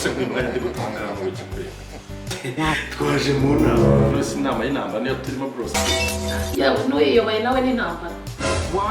se nk'umwanya ndi gutangara mu gihe twaje mu nama rwose inama y'intambara niyo turimo rwose yawe n'uyiyoboye nawe n'intambara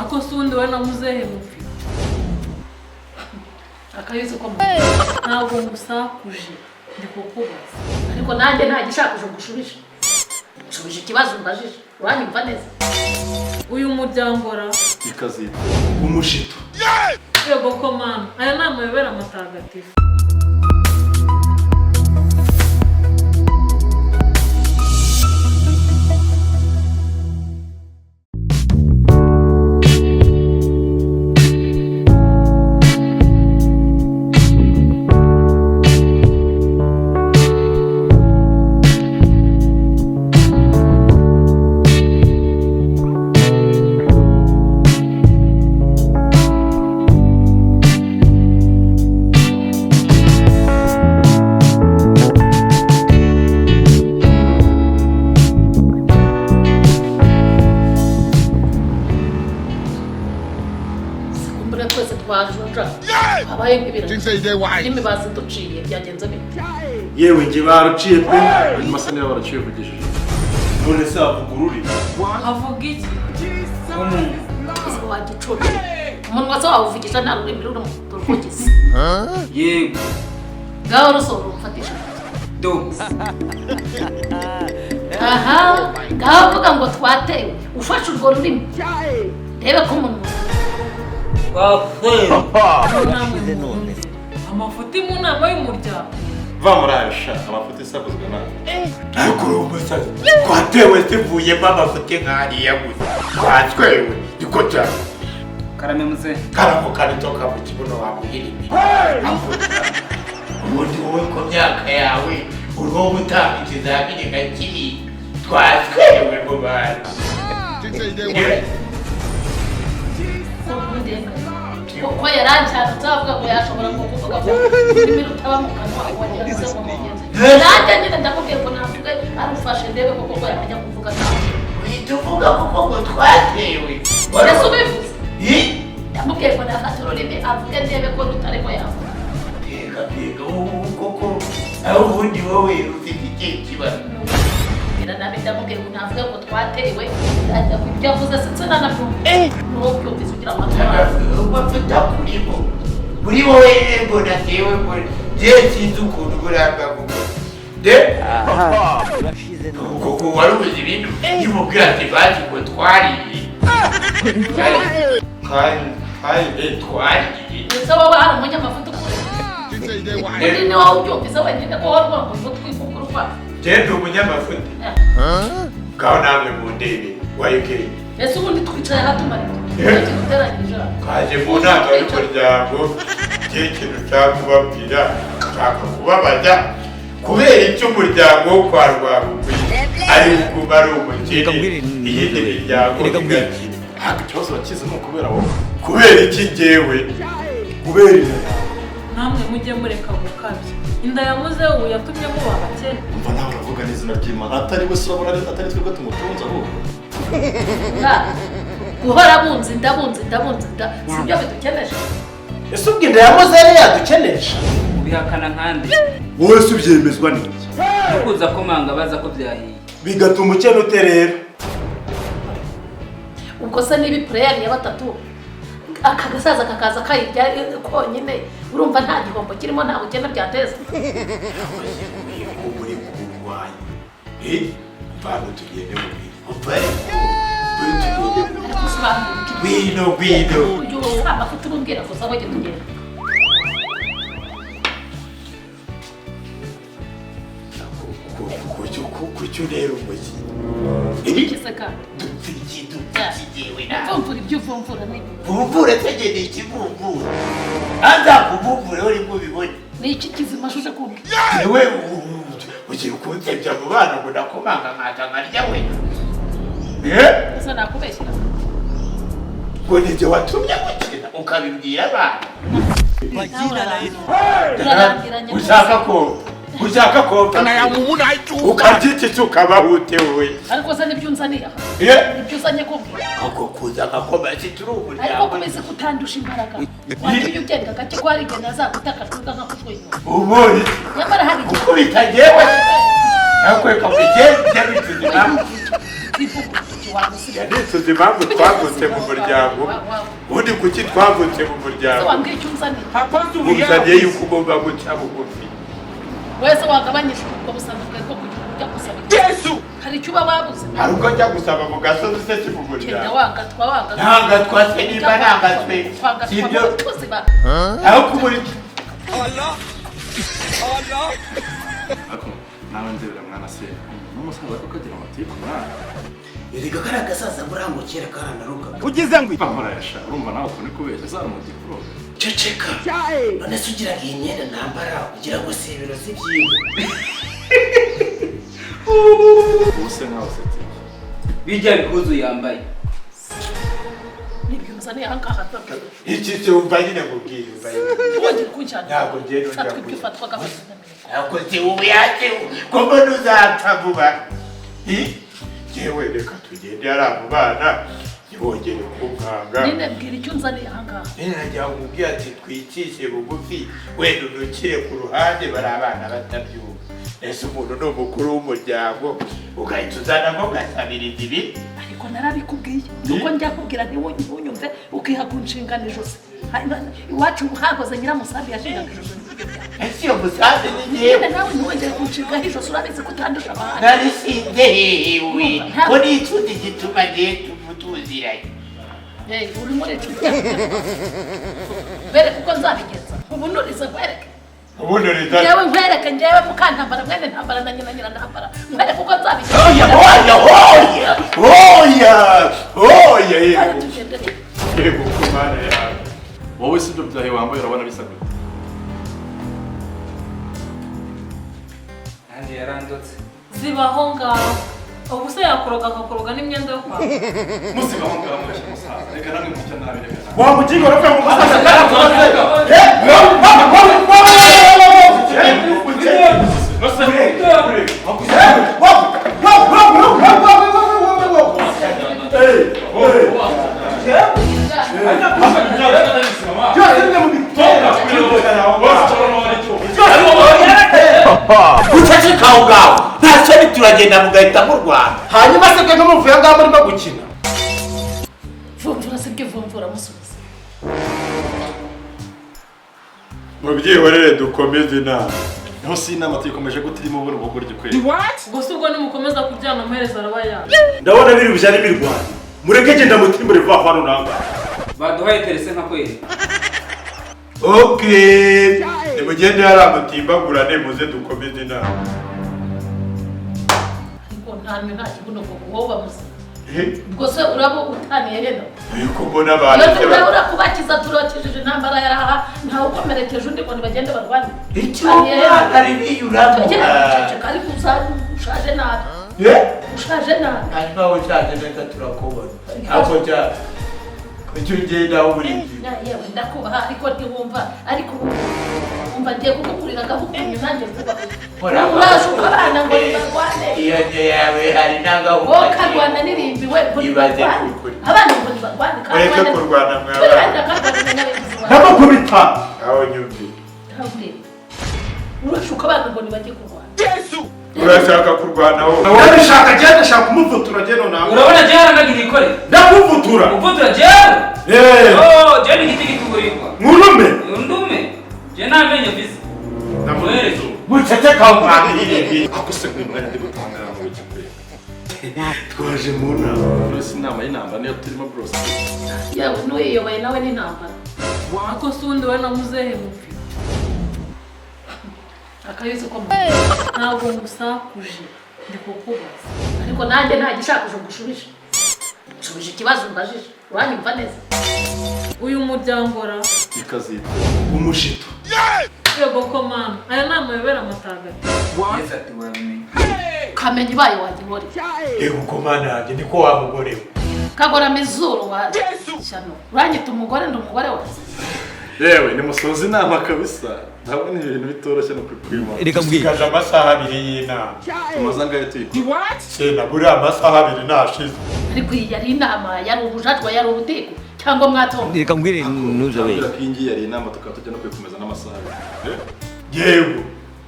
ako si undi we na muzehe mupfi akabizi ko ntabwo ngusakuje ndi kukubaza ariko nanjye nta gishakuje ngushubije ushubije ikibazo mbajije uranyumva neza uyu muryango ra ikazita umushito yego ko mana aya ni amayobera matagatifu imibazi duciye byagenze bite yewe nge baruciye pe hanyuma se niba baraciye vugishije none se avuga ururimi avuga iki wagicuca umunwa se wawuvugisha nta rurimi ruri mu ruvugizi yego ngaho rusohora umufatisha do aha ngaho uvuga ngo twatewe ufashe urwo rurimi rebe ko umuntu amafuti mu nama y'umuryango va muri ayo sha amafuti isabuzwe nawe ariko uri umusazi twatewe zivuyemo amafuti nk'ariya gusa twatwewe niko cyane karame muze karamuka nitoka mu kibuno wamuhirimi ubundi wowe ku myaka yawe urwo gutanga ikizamini nka kiriya twatwewe mu bantu ko yarancyanditse avuga ngo yashobora kuvuga ko ururimi rutaba mu kanwa wongera kuze mu mugenzi nanjye nyine ndamubwiye ko navuga arufashe ndebe koko ko yamenya kuvuga nawe uhita uvuga kuko ngo twatewe mbese ubivuze ndamubwiye ko nafata ururimi avuge ndebe ko rutarimo yavuga tega wowe koko aho ubundi wowe ufite ikihe kibazo nabi ndamubwiye ko navuga ko twatewe ibyo avuze sinzi nanabyumva n'uwo byumvise ugira amatwara bafata kuri wowe ngo natewe ngo njyewe sinzi ukuntu buranga kuko kuko wari ubuze ibintu nimubwira ati bazi ngo twariye twariye ndetse wowe hari umunyamafuta ukuri undi ni wowe ubyumvise wenyine ko wari uvuga ngo twifungura urwaye njyewe ndi umunyamafuta ngaho namwe mu ndebe wayikeye ese ubundi twicaye aha tumarira duteranyije kaje mu nama y'umuryango igihe ikintu nshaka kubabwira nshaka kubabaza kubera icyo umuryango wo kwa rwabukwisi ari kuguma ari umukene iyindi miryango igakira ntabwo ikibazo bakizi ni ukubera wowe kubera iki njyewe kubera inda namwe mujye mureka gukabya inda ya muzewu yatumye muba abakene umva nawe uravuga n'izina ry'Imana atari we urabona atari twebwe tumutunze ahubwo guhora bunze inda sibyo bidukeneje ese ubwo inda ya muzehe yadukenesha ubihakana nkande wowe se ubyemezwa n'iki kuza komanga baza ko byahiye bigatuma ukena ute rero ubwo se niba pureyari ya batatu aka gasaza kakaza kayirya konyine urumva nta gihombo kirimo nta bukene byateza muri kurwanya mvano tugende mu bintu bino ujye usanga afite urumbwira gusa wajya tugenda kucyo rero umugi ikiseka dupfikiwe uvumvura ibyo uvumvura nibi uvumvura tegene ikivumbura aza kuvumbura uri mubibone ni iki kizima shuje kumbi ewe ugiye kunsebya mu bana ngo nakomanga nkaza nkarya we ese nakubeshyira ngo nijye watumye gukina ukabibwira abana ushaka ko ushaka kompa ukabyitse ukabaho utewe ariko se nibyo unzaniye nibyo uzanye kubwira ako kuza nkakoma turi ariko umuryango kumeze kutandusha imbaraga wagiye ugenda gake ko hari igihe nazagutaka tuga nkakutwenya ubonye nyamara hari igihe ukubita njyewe nakweka mugende bituze impamvu yadituze impamvu twavutse mu muryango ubundi kuki twavutse mu muryango wambwiye icyo unzaniye uzaniye yuko ugomba guca bugufi wese wagabanyije ubwo busanzwe bwawe bwo kugira ujya gusaba Yesu hari icyo uba wabuze hari ubwo njya gusaba mu gasozi se si mu muryango kenda wangatwa ntangatwa se niba ntangatwe si ibyo aho kumuri nawe nzebera mwana se n'umusaza ko kagira amatiku mwana erega kari agasaza burango kera karanaruka ugize ngo ipamurayasha urumva nawe ukuntu kubeshya za mu gikuru ceceka none se ugira ngo iyi myenda nambara ugira ngo si ibiro z'ibyibo ubuse nkaho seti bijya bikuzu yambaye nibyo unzaniye ahangaha iki se wumva nyine mubwiye wongera kunjyana ntabwo ngenda ujya fatwa ibyo ufatwaga ntabwo se ubu yaje ko mbona uzapfa vuba yewe reka tugende ari abo bana ntibongere kumwanga nyine mbwira icyo unzaniye ahangaha nagira ngo umubwire ati twicishe bugufi wenda unukire ku ruhande bari abana batabyumva ese umuntu ni umukuru w'umuryango ugahita uzanamo ugasabiriza ibi ariko narabikubwiye nuko njya kubwira ntiwunyumve ukiha ku nshingano ijosi iwacu hakoze nyiramusambi yashingaga ijosi ese iyo musambi ni nyine yewe nawe ntiwongere kunshingaho ijosi urabizi ko utandusha abantu narishinze hewe ko n'icundi gituma ngiye tuziranye uri muri inshuti bereke uko nzabigenza ubu nurize nkwereke ubundi leta njyewe nkwereke njyewe mukantambara mwene ntambara na nyina nyirantambara nkwereke uko nzabigenza oya Ari tugendere. yego kumana yawe wowe si ibyo byahe wambaye urabona bisa gute nanjye yarandutse zibaho ngaho ubu se yakoroga akakoroga n'imyenda yo kwambara musiba aho ngaho murashya musaza reka namwe mutya nabi reka nabi wamukinga urapfa mu musaza guceceka aho ngaho ntacyo turagenda mugahita murwana hanyuma se bwe n'umuvuye ngaho murimo gukina vumvura se bwe vumvura musubiza mubyihorere dukomeze inama niho si inama tuyikomeje gute irimo ubona ubugoryi kweli gusa ubwo nimukomeza kuryana amaherezo araba yawe ndabona biri bujyane birwana mureke genda mutimbure vuba hano nanga baduhaye terese nka kweli okay nimugende yaramutimbagurane muze dukomeze inama ariko ntamwe nta kibuno ngo wowe bamuze ubwo se urabo utaniye heno ariko mbona abantu iyo turabura urakubakiza turokesheje intambara yaraha ntawe ukomerekeje undi ngo nibagende barwane icyo ari biyuramo ceceka ariko ushaje nabi ushaje nabi hanyuma wowe ushaje neza turakubona ako jya icyo ugendaho buri gihe yewe ndakubaha ariko ntiwumva ariko umva ngiye kugukurira agahukunyu nanjye vuba urashuka abana ngo nibarwane iyo nge yawe hari n'agahugu wowe karwana n'irimbi we ngo nibarwane abana ngo nibarwane mureke kurwana mwawe turibanda karwana n'abagizi bawe ndamukubita aho nyumvi urashuka abana ngo nibajye kurwana urashaka kurwana wowe ndabishaka genda ndashaka kumuvutura genda nawe urabona jyewe yaranagira ikore ndakuvutura uvutura jyewe jyewe ni igiti gituburirwa nkurume undume jyewe nta menyo mbizi namwereke guceceka aho mwabiri ako se nk'uyu mwanya ndi gutangara mu biki kweli twaje mu nama rwose inama y'intambara niyo turimo rwose yewe n'uyiyoboye nawe n'intambara ako si undi we na muzehe mubi akabizi ko ntabwo ngusakuje ndi kukubaza ariko nanjye nta gishakuje ngushubije nshubije ikibazo mbajije uranyumva neza uyu muryango ra ikazita umushito yego ko mama aya ni amayobera amatagatifu yesu ati wamenye kamenya ibaye wagihore yego uko mana yanjye niko wa mugore we kagorama izuru wa shyano uranyita umugore ndi umugore wawe yewe nimusoza inama kabisa ndabona ibintu bitoroshye no kwima reka mbwira Sigaje amasaha 2 y'inama. tumaze ngahe tuyikora Sena buri amasaha 2 nashize. ariko iyi yari inama yari ubujajwa yari ubutiko cyangwa mwatombe. reka mbwire ntuzabeye ko iyi ngiyi yari inama tukaba tujya no kwikomeza n'amasaha Yewe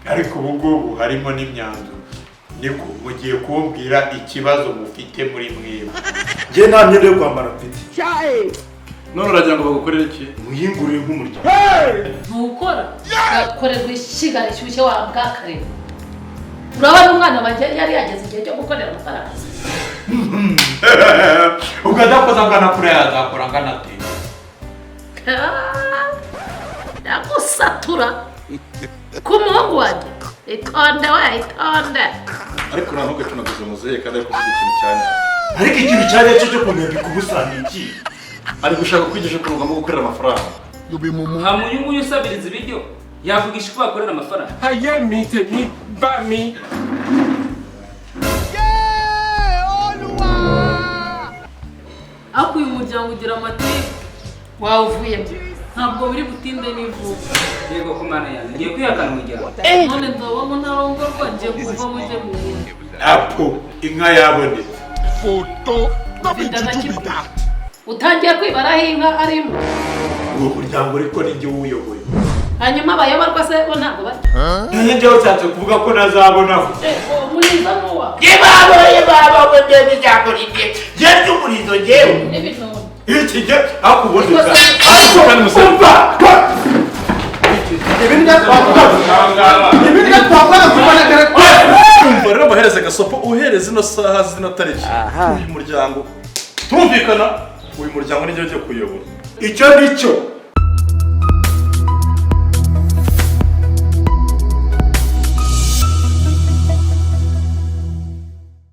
ariko ubu ngubu harimo n'imyanzuro. Niko mugiye kumbwira ikibazo mufite muri mwebwe. Njye nta myenda yo kwambara mfite. none uragira ngo bagukorere iki Muhingurire nk'umuryango. ntukora gakorerwa ishyiga rishyushye wabwakare. urabona umwana wanjye yari yageze igihe cyo gukorera amafaranga. Ubwo adakoze angana kure yazakora angana ate? Yagusatura ku muhungu wanjye itonde we itonde. ariko nta ntugace unaguze muzehe kandi ari kuvuga ikintu cyane Ariko ikintu cyane cyo kunyambika ubusa ni iki? ari gushaka kwigisha ukuntu ugomba gukorera amafaranga nta munyungu usabiriza ibiryo yavugisha ko bakorera amafaranga. ariko uyu muryango ugira amateka wawuvuyemo ntabwo biri butinde n'ivuka. yego ku mana yanjye ngiye kwihakana umuryango. none nzabamo ntarongorwa ngiye kuva mujye mu wundi. Apo inka yabonetse. Ufite agakipa utangiye kwibaraho inka arimo. Uwo muryango ariko ni njye uwuyoboye. hanyuma abayoborwa se bo ntabwo bari. Njye ushatse kuvuga ko nazabonaho. umurizo n'uwa yebaba we ndebe ijambo rimwe je ry'umurizo jewe n'ibintu. Iki njye akubuze. kandi muzehe ibintu byatwavuga ibintu byatwavuga kubona kare umva rero bahereze gasopo uhereze ino saha zino tariki uyu muryango tumvikana uyu muryango ni njye ugiye kuyobora Icyo nicyo